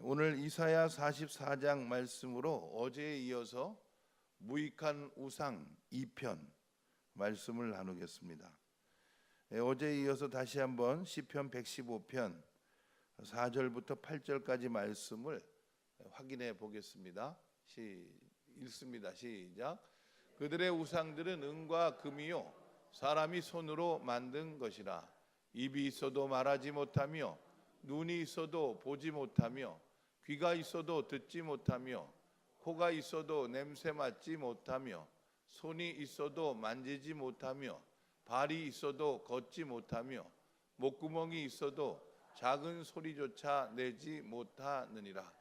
오늘 이사야 44장 말씀으로 어제에 이어서 무익한 우상 2편 말씀을 나누겠습니다. 어제에 이어서 다시 한번 시편 115편 4절부터 8절까지 말씀을 확인해 보겠습니다. 읽습니다. 시작. 그들의 우상들은 은과 금이요 사람이 손으로 만든 것이라. 입이 있어도 말하지 못하며 눈이 있어도 보지 못하며 귀가 있어도 듣지 못하며 코가 있어도 냄새 맡지 못하며 손이 있어도 만지지 못하며 발이 있어도 걷지 못하며 목구멍이 있어도 작은 소리조차 내지 못하느니라.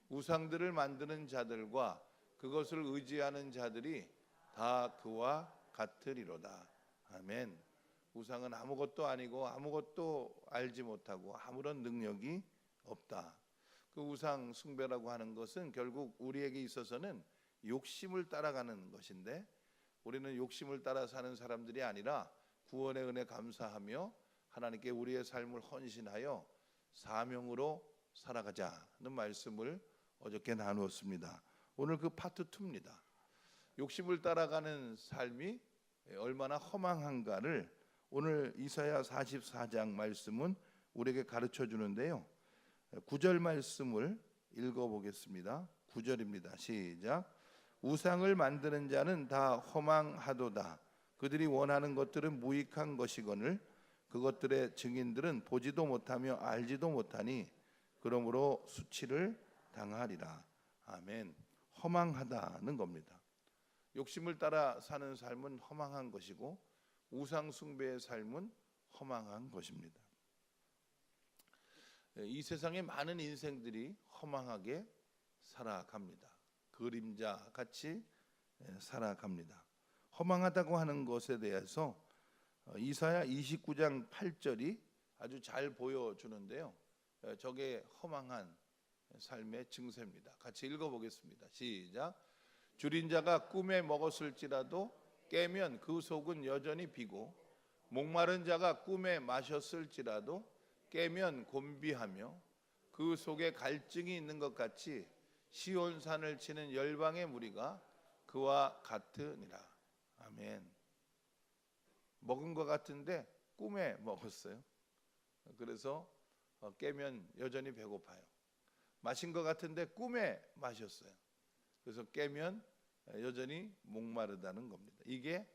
우상들을 만드는 자들과 그것을 의지하는 자들이 다 그와 같으리로다. 아멘. 우상은 아무것도 아니고 아무것도 알지 못하고 아무런 능력이 없다. 그 우상 숭배라고 하는 것은 결국 우리에게 있어서는 욕심을 따라가는 것인데, 우리는 욕심을 따라 사는 사람들이 아니라 구원의 은혜 감사하며 하나님께 우리의 삶을 헌신하여 사명으로 살아가자는 말씀을 어저께 나누었습니다. 오늘 그 파트 2입니다. 욕심을 따라가는 삶이 얼마나 허망한가를 오늘 이사야 44장 말씀은 우리에게 가르쳐 주는데요. 9절 말씀을 읽어보겠습니다. 9절입니다. 시작. 우상을 만드는 자는 다 허망하도다. 그들이 원하는 것들은 무익한 것이거늘 그것들의 증인들은 보지도 못하며 알지도 못하니 그러므로 수치를 당하리라. 아멘. 허망하다는 겁니다. 욕심을 따라 사는 삶은 허망한 것이고 우상 숭배의 삶은 허망한 것입니다. 이 세상에 많은 인생들이 허망하게 살아갑니다. 그림자 같이 살아갑니다. 허망하다고 하는 것에 대해서 이사야 29장 8절이 아주 잘 보여주는데요. 저게 허망한 삶의 증세입니다. 같이 읽어보겠습니다. 시작. 줄인 자가 꿈에 먹었을지라도 깨면 그 속은 여전히 비고, 목마른 자가 꿈에 마셨을지라도 깨면 곤비하며 그 속에 갈증이 있는 것 같이 시온산을 치는 열방의 무리가 그와 같으니라. 아멘. 먹은 것 같은데 꿈에 먹었어요. 그래서 깨면 여전히 배고파요. 마신 것 같은데 꿈에 마셨어요. 그래서 깨면 여전히 목마르다는 겁니다. 이게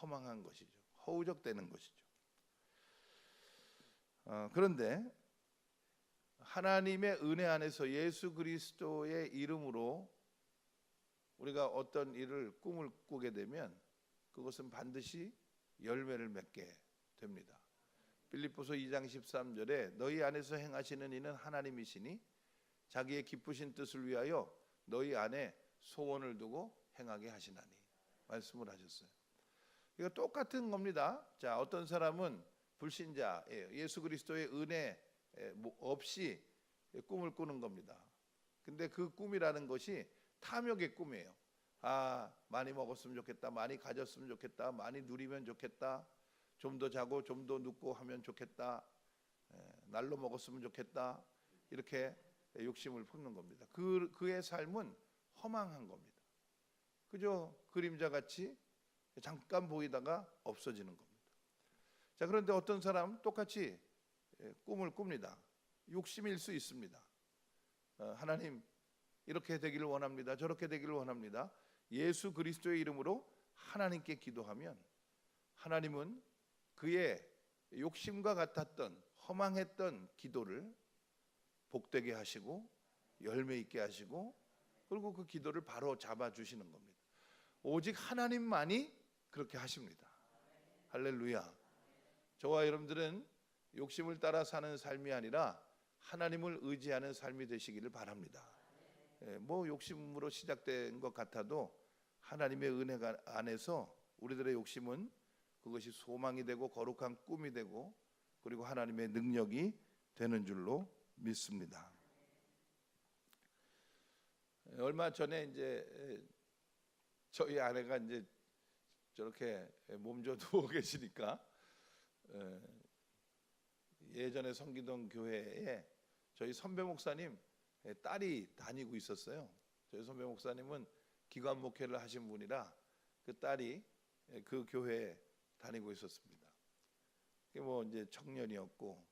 허망한 것이죠. 허우적대는 것이죠. 그런데 하나님의 은혜 안에서 예수 그리스도의 이름으로 우리가 어떤 일을 꿈을 꾸게 되면 그것은 반드시 열매를 맺게 됩니다. 빌립보서 2장 13절에 너희 안에서 행하시는 이는 하나님이시니 자기의 기쁘신 뜻을 위하여 너희 안에 소원을 두고 행하게 하시나니 말씀을 하셨어요. 이거 똑같은 겁니다. 자, 어떤 사람은 불신자예요. 예수 그리스도의 은혜 없이 꿈을 꾸는 겁니다. 근데 그 꿈이라는 것이 탐욕의 꿈이에요. 많이 먹었으면 좋겠다, 많이 가졌으면 좋겠다, 많이 누리면 좋겠다, 좀 더 자고 좀 더 눕고 하면 좋겠다, 날로 먹었으면 좋겠다, 이렇게 욕심을 품는 겁니다. 그의 삶은 허망한 겁니다. 그저 그림자같이 잠깐 보이다가 없어지는 겁니다. 자, 그런데 어떤 사람 똑같이 꿈을 꿉니다. 욕심일 수 있습니다. 하나님 이렇게 되기를 원합니다. 저렇게 되기를 원합니다. 예수 그리스도의 이름으로 하나님께 기도하면 하나님은 그의 욕심과 같았던 허망했던 기도를 복되게 하시고 열매 있게 하시고, 그리고 그 기도를 바로 잡아주시는 겁니다. 오직 하나님만이 그렇게 하십니다. 할렐루야. 저와 여러분들은 욕심을 따라 사는 삶이 아니라 하나님을 의지하는 삶이 되시기를 바랍니다. 뭐 욕심으로 시작된 것 같아도 하나님의 은혜가 안에서 우리들의 욕심은 그것이 소망이 되고 거룩한 꿈이 되고 그리고 하나님의 능력이 되는 줄로 믿습니다. 얼마 전에 이제 저희 아내가 이제 저렇게 몸져 누워 계시니까 예전에 섬기던 교회에 저희 선배 목사님 딸이 다니고 있었어요. 저희 선배 목사님은 기관 목회를 하신 분이라 그 딸이 그 교회에 다니고 있었습니다. 그게 뭐 이제 청년이었고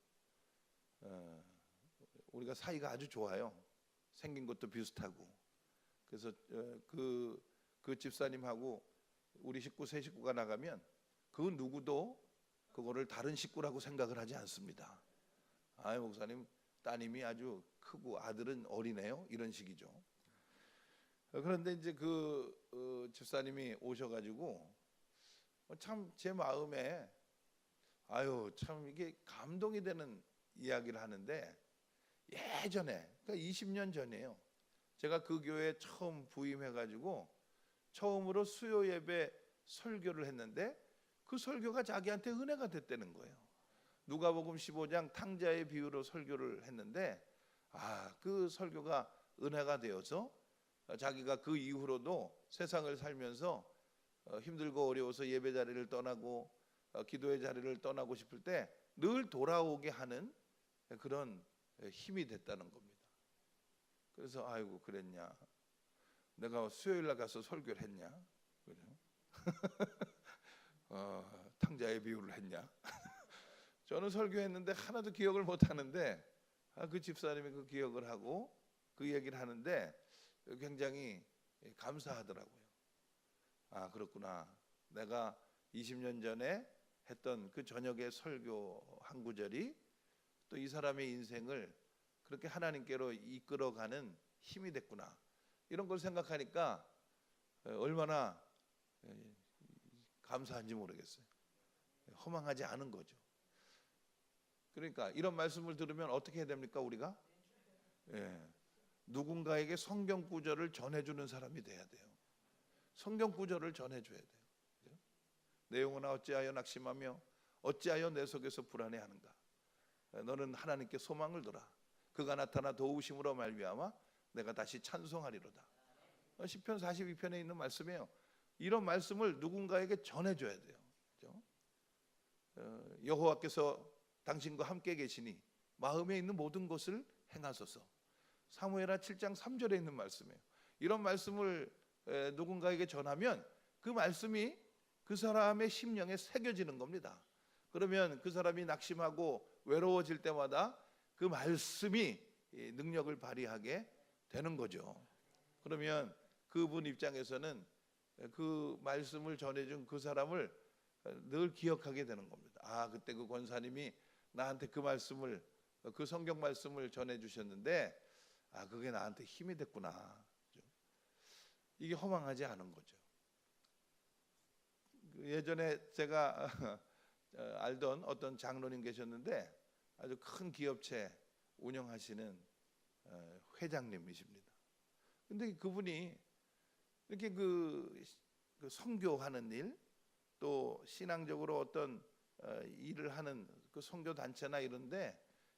우리가 사이가 아주 좋아요. 생긴 것도 비슷하고. 그래서 그 집사님하고 우리 식구 세 식구가 나가면 그 누구도 그거를 다른 식구라고 생각을 하지 않습니다. 아, 목사님 따님이 아주 크고 아들은 어리네요. 이런 식이죠. 그런데 이제 집사님이 오셔가지고 참 제 마음에 참 이게 감동이 되는 이야기를 하는데, 예전에 그러니까 20년 전이에요. 제가 그 교회에 처음 부임해가지고 처음으로 수요 예배 설교를 했는데 그 설교가 자기한테 은혜가 됐다는 거예요. 누가복음 15장 탕자의 비유로 설교를 했는데 그 설교가 은혜가 되어서 자기가 그 이후로도 세상을 살면서 힘들고 어려워서 예배 자리를 떠나고 기도의 자리를 떠나고 싶을 때 늘 돌아오게 하는 그런 힘이 됐다는 겁니다. 그래서 아이고 그랬냐, 내가 수요일 날 가서 설교를 했냐, 탕자의 비유를 했냐. 저는 설교했는데 하나도 기억을 못 하는데 그 집사님이 그 기억을 하고 그 얘기를 하는데 굉장히 감사하더라고요. 그렇구나, 내가 20년 전에 했던 그 저녁의 설교 한 구절이 또 이 사람의 인생을 그렇게 하나님께로 이끌어가는 힘이 됐구나. 이런 걸 생각하니까 얼마나 감사한지 모르겠어요. 허망하지 않은 거죠. 그러니까 이런 말씀을 들으면 어떻게 해야 됩니까? 우리가 누군가에게 성경 구절을 전해주는 사람이 돼야 돼요. 성경 구절을 전해줘야 돼요. 내 영혼아 어찌하여 낙심하며 어찌하여 내 속에서 불안해하는가. 너는 하나님께 소망을 둬라. 그가 나타나 도우심으로 말미암아 내가 다시 찬송하리로다. 시편 42편에 있는 말씀이에요. 이런 말씀을 누군가에게 전해줘야 돼요. 그렇죠? 여호와께서 당신과 함께 계시니 마음에 있는 모든 것을 행하소서. 사무엘하 7장 3절에 있는 말씀이에요. 이런 말씀을 누군가에게 전하면 그 말씀이 그 사람의 심령에 새겨지는 겁니다. 그러면 그 사람이 낙심하고 외로워질 때마다 그 말씀이 능력을 발휘하게 되는 거죠. 그러면 그분 입장에서는 그 말씀을 전해준 그 사람을 늘 기억하게 되는 겁니다. 그때 그 권사님이 나한테 그 말씀을, 그 성경 말씀을 전해주셨는데 그게 나한테 힘이 됐구나. 이게 허망하지 않은 거죠. 예전에 제가 알던 어떤 장로님 계셨는데 아주 큰 기업체 운영하시는 회장님이십니다. 근데 그분이 이렇게 그 선교하는 일, 또 신앙적으로 어떤 일을 하는 그 선교 단체나 이런데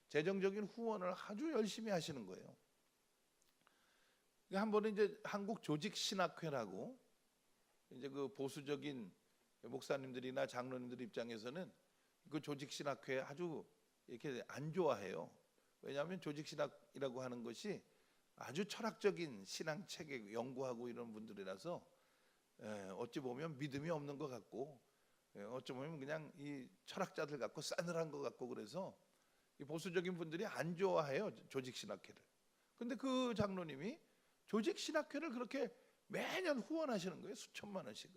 재정적인 후원을 아주 열심히 하시는 거예요. 한 번은 이제 한국 조직신학회라고, 이제 그 보수적인 목사님들이나 장로님들 입장에서는 그 조직신학회 아주 이렇게 안 좋아해요. 왜냐하면 조직신학이라고 하는 것이 아주 철학적인 신앙책에 연구하고 이런 분들이라서 어찌 보면 믿음이 없는 것 같고, 어찌 보면 그냥 이 철학자들 같고 싸늘한 것 같고, 그래서 이 보수적인 분들이 안 좋아해요, 조직신학회를. 근데 그 장로님이 조직신학회를 그렇게 매년 후원하시는 거예요, 수천만 원씩을.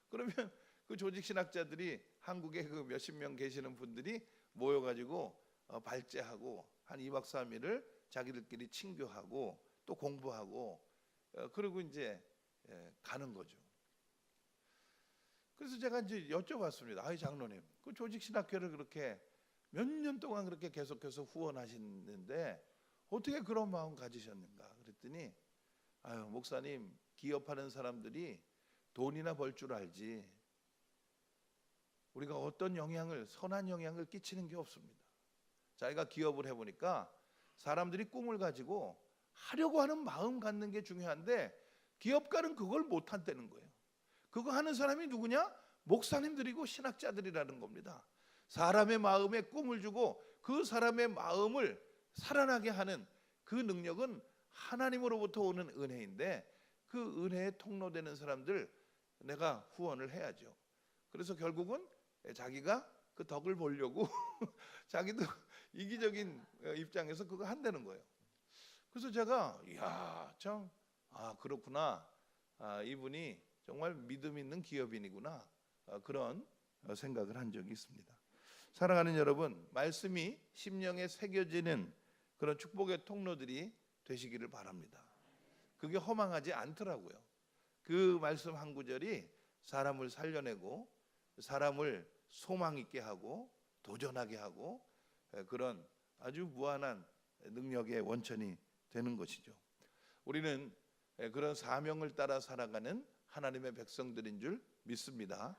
그러면 그 조직신학자들이 한국에 그 몇십 명 계시는 분들이 모여가지고 발제하고 한 2박 3일을 자기들끼리 친교하고 또 공부하고 그리고 이제 가는 거죠. 그래서 제가 이제 여쭤봤습니다. 장로님, 그 조직신학회를 그렇게 몇 년 동안 그렇게 계속해서 후원하시는데 어떻게 그런 마음 가지셨는가? 그랬더니 목사님, 기업하는 사람들이 돈이나 벌 줄 알지 우리가 어떤 영향을, 선한 영향을 끼치는 게 없습니다. 자기가 기업을 해보니까 사람들이 꿈을 가지고 하려고 하는 마음 갖는 게 중요한데 기업가는 그걸 못한다는 거예요. 그거 하는 사람이 누구냐? 목사님들이고 신학자들이라는 겁니다. 사람의 마음에 꿈을 주고 그 사람의 마음을 살아나게 하는 그 능력은 하나님으로부터 오는 은혜인데 그 은혜에 통로되는 사람들 내가 후원을 해야죠. 그래서 결국은 자기가 그 덕을 보려고 자기도 이기적인 입장에서 그거 한다는 거예요. 그래서 제가 이야 참 그렇구나. 이분이 정말 믿음 있는 기업인이구나. 그런 생각을 한 적이 있습니다. 사랑하는 여러분, 말씀이 심령에 새겨지는 그런 축복의 통로들이 되시기를 바랍니다. 그게 허망하지 않더라고요. 그 말씀 한 구절이 사람을 살려내고 사람을 소망 있게 하고 도전하게 하고 그런 아주 무한한 능력의 원천이 되는 것이죠. 우리는 그런 사명을 따라 살아가는 하나님의 백성들인 줄 믿습니다.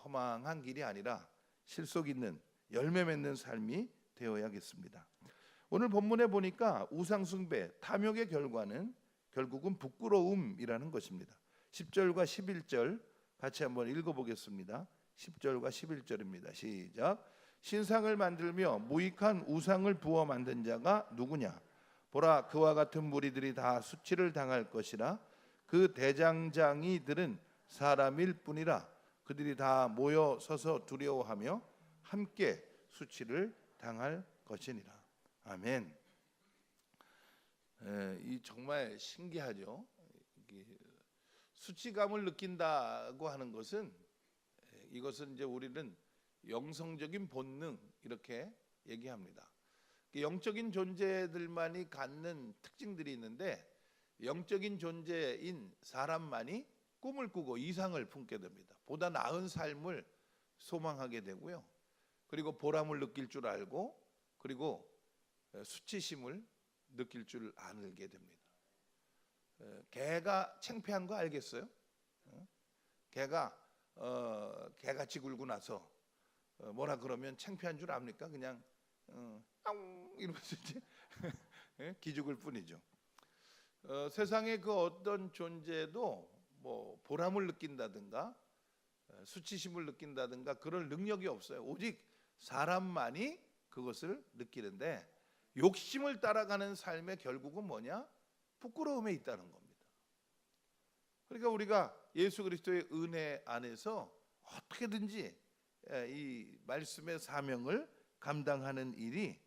허망한 길이 아니라 실속 있는 열매 맺는 삶이 되어야겠습니다. 오늘 본문에 보니까 우상 숭배, 탐욕의 결과는 결국은 부끄러움이라는 것입니다. 10절과 11절 같이 한번 읽어보겠습니다. 10절과 11절입니다. 시작. 신상을 만들며 무익한 우상을 부어 만든 자가 누구냐? 보라, 그와 같은 무리들이 다 수치를 당할 것이라. 그 대장장이들은 사람일 뿐이라. 그들이 다 모여 서서 두려워하며 함께 수치를 당할 것이니라. 아멘. 이 정말 신기하죠. 수치감을 느낀다고 하는 것은 이것은 이제 우리는 영성적인 본능 이렇게 얘기합니다. 영적인 존재들만이 갖는 특징들이 있는데 영적인 존재인 사람만이 꿈을 꾸고 이상을 품게 됩니다. 보다 나은 삶을 소망하게 되고요. 그리고 보람을 느낄 줄 알고 그리고 수치심을 느낄 줄 알게 됩니다. 개가 창피한 거 알겠어요? 개가 개같이 굴고 나서 뭐라 그러면 창피한 줄 압니까? 그냥 이러면서 이제 기죽을 뿐이죠. 세상의 그 어떤 존재도 뭐 보람을 느낀다든가 수치심을 느낀다든가 그럴 능력이 없어요. 오직 사람만이 그것을 느끼는데 욕심을 따라가는 삶의 결국은 뭐냐? 부끄러움에 있다는 겁니다. 그러니까 우리가 예수 그리스도의 은혜 안에서 어떻게든지 이 말씀의 사명을 감당하는 일이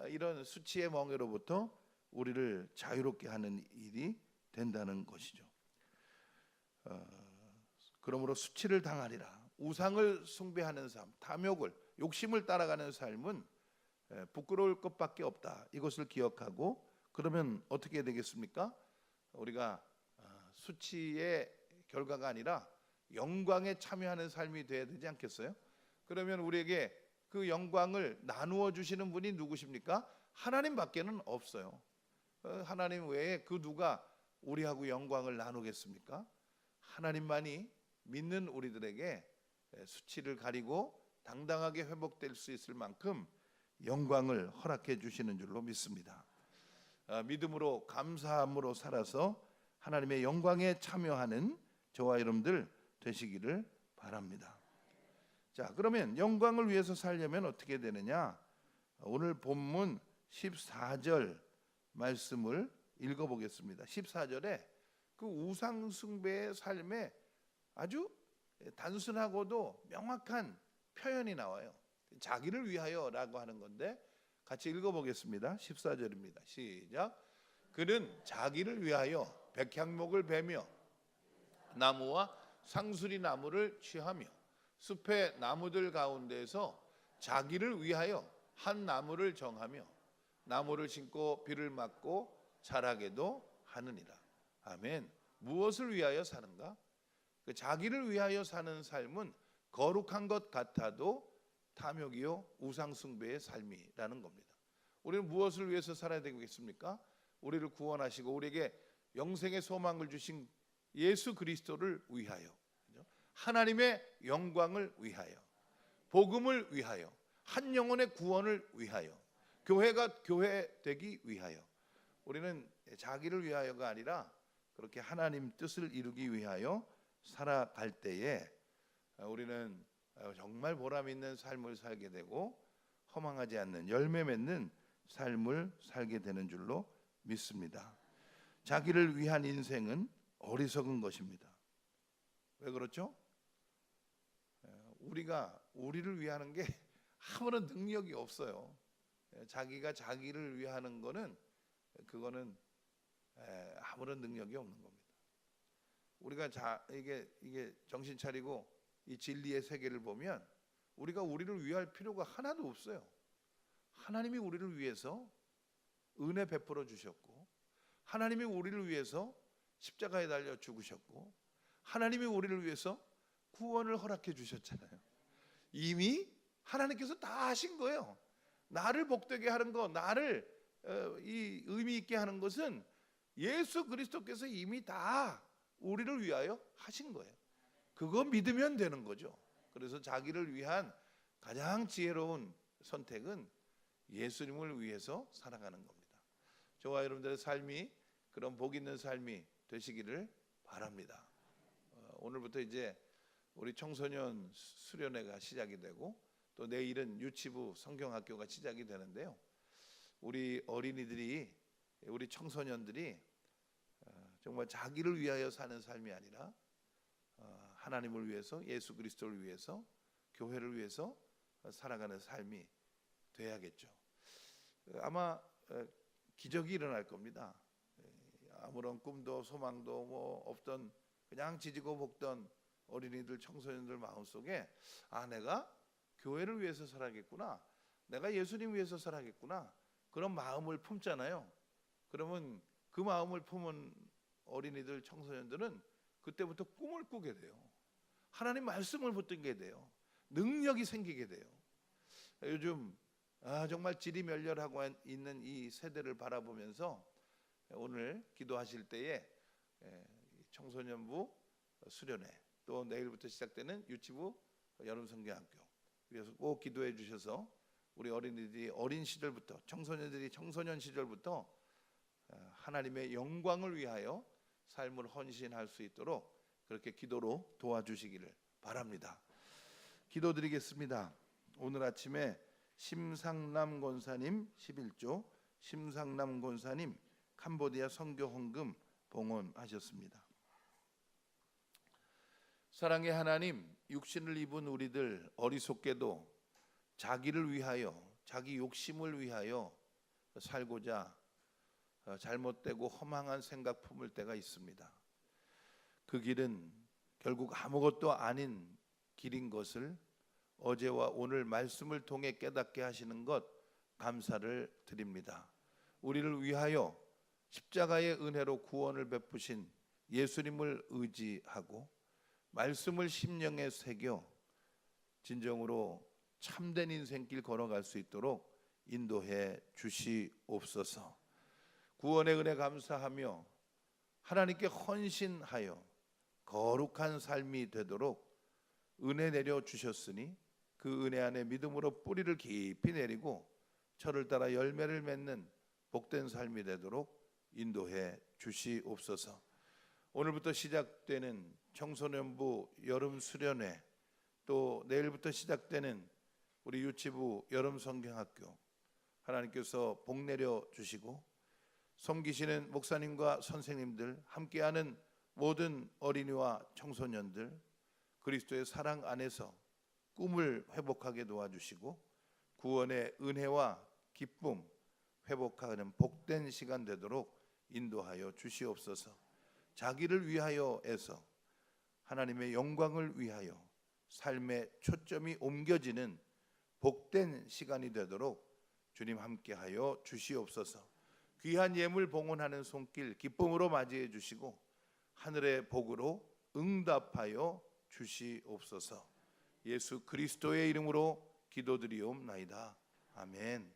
이런 수치의 멍에로부터 우리를 자유롭게 하는 일이 된다는 것이죠. 그러므로 수치를 당하리라. 우상을 숭배하는 삶, 탐욕을, 욕심을 따라가는 삶은 부끄러울 것밖에 없다. 이것을 기억하고 그러면 어떻게 되겠습니까? 우리가 수치의 결과가 아니라 영광에 참여하는 삶이 돼야 되지 않겠어요? 그러면 우리에게 그 영광을 나누어 주시는 분이 누구십니까? 하나님밖에는 없어요. 하나님 외에 그 누가 우리하고 영광을 나누겠습니까? 하나님만이 믿는 우리들에게 수치를 가리고 당당하게 회복될 수 있을 만큼 영광을 허락해 주시는 줄로 믿습니다. 믿음으로 감사함으로 살아서 하나님의 영광에 참여하는 저와 여러분들 되시기를 바랍니다. 자, 그러면 영광을 위해서 살려면 어떻게 되느냐? 오늘 본문 14절 말씀을 읽어보겠습니다. 14절에 그 우상 숭배의 삶에 아주 단순하고도 명확한 표현이 나와요. 자기를 위하여라고 하는 건데 같이 읽어보겠습니다. 14절입니다. 시작. 그는 자기를 위하여 백향목을 베며 나무와 상수리 나무를 취하며 숲의 나무들 가운데에서 자기를 위하여 한 나무를 정하며 나무를 심고 비를 맞고 자라게도 하느니라. 아멘. 무엇을 위하여 사는가? 그 자기를 위하여 사는 삶은 거룩한 것 같아도 탐욕이요 우상 숭배의 삶이라는 겁니다. 우리는 무엇을 위해서 살아야 되겠습니까? 우리를 구원하시고 우리에게 영생의 소망을 주신 예수 그리스도를 위하여, 하나님의 영광을 위하여, 복음을 위하여, 한 영혼의 구원을 위하여, 교회가 교회되기 위하여. 우리는 자기를 위하여가 아니라 그렇게 하나님 뜻을 이루기 위하여 살아갈 때에 우리는 정말 보람 있는 삶을 살게 되고 허망하지 않는 열매 맺는 삶을 살게 되는 줄로 믿습니다. 자기를 위한 인생은 어리석은 것입니다. 왜 그렇죠? 우리가 우리를 위하는 게 아무런 능력이 없어요. 자기가 자기를 위하는 거는 그거는 아무런 능력이 없는 겁니다. 우리가 이게 정신 차리고 이 진리의 세계를 보면 우리가 우리를 위할 필요가 하나도 없어요. 하나님이 우리를 위해서 은혜 베풀어 주셨고, 하나님이 우리를 위해서 십자가에 달려 죽으셨고, 하나님이 우리를 위해서 구원을 허락해 주셨잖아요. 이미 하나님께서 다 하신 거예요. 나를 복되게 하는 거, 나를 이 의미 있게 하는 것은 예수 그리스도께서 이미 다 우리를 위하여 하신 거예요. 그거 믿으면 되는 거죠. 그래서 자기를 위한 가장 지혜로운 선택은 예수님을 위해서 살아가는 겁니다. 저와 여러분들의 삶이 그런 복 있는 삶이 되시기를 바랍니다. 오늘부터 이제 우리 청소년 수련회가 시작이 되고, 또 내일은 유치부 성경학교가 시작이 되는데요. 우리 어린이들이, 우리 청소년들이 정말 자기를 위하여 사는 삶이 아니라 하나님을 위해서, 예수 그리스도를 위해서, 교회를 위해서 살아가는 삶이 돼야겠죠. 아마 기적이 일어날 겁니다. 아무런 꿈도 소망도 뭐 없던, 그냥 지지고 볶던 어린이들, 청소년들 마음속에 내가 교회를 위해서 살아야겠구나, 내가 예수님 위해서 살아야겠구나, 그런 마음을 품잖아요. 그러면 그 마음을 품은 어린이들, 청소년들은 그때부터 꿈을 꾸게 돼요. 하나님 말씀을 붙들게 돼요. 능력이 생기게 돼요. 요즘 정말 질이 멸렬하고 있는 이 세대를 바라보면서 오늘 기도하실 때에 청소년부 수련회, 또 내일부터 시작되는 유치부 여름성경학교, 그래서 꼭 기도해 주셔서 우리 어린이들이 어린 시절부터, 청소년들이 청소년 시절부터 하나님의 영광을 위하여 삶을 헌신할 수 있도록 그렇게 기도로 도와주시기를 바랍니다. 기도드리겠습니다. 오늘 아침에 심상남 권사님 11조, 심상남 권사님 캄보디아 선교 헌금 봉헌하셨습니다. 사랑의 하나님, 육신을 입은 우리들 어리석게도 자기를 위하여, 자기 욕심을 위하여 살고자 잘못되고 허망한 생각 품을 때가 있습니다. 그 길은 결국 아무것도 아닌 길인 것을 어제와 오늘 말씀을 통해 깨닫게 하시는 것 감사를 드립니다. 우리를 위하여 십자가의 은혜로 구원을 베푸신 예수님을 의지하고 말씀을 심령에 새겨 진정으로 참된 인생길 걸어갈 수 있도록 인도해 주시옵소서. 구원의 은혜 감사하며 하나님께 헌신하여 거룩한 삶이 되도록 은혜 내려 주셨으니 그 은혜 안에 믿음으로 뿌리를 깊이 내리고 철을 따라 열매를 맺는 복된 삶이 되도록 인도해 주시옵소서. 오늘부터 시작되는 청소년부 여름 수련회, 또 내일부터 시작되는 우리 유치부 여름 성경학교, 하나님께서 복 내려 주시고 섬기시는 목사님과 선생님들, 함께하는 모든 어린이와 청소년들 그리스도의 사랑 안에서 꿈을 회복하게 도와주시고 구원의 은혜와 기쁨 회복하는 복된 시간 되도록 인도하여 주시옵소서. 자기를 위하여에서 하나님의 영광을 위하여 삶의 초점이 옮겨지는 복된 시간이 되도록 주님 함께하여 주시옵소서. 귀한 예물 봉헌하는 손길 기쁨으로 맞이해 주시고 하늘의 복으로 응답하여 주시옵소서. 예수 그리스도의 이름으로 기도드리옵나이다. 아멘.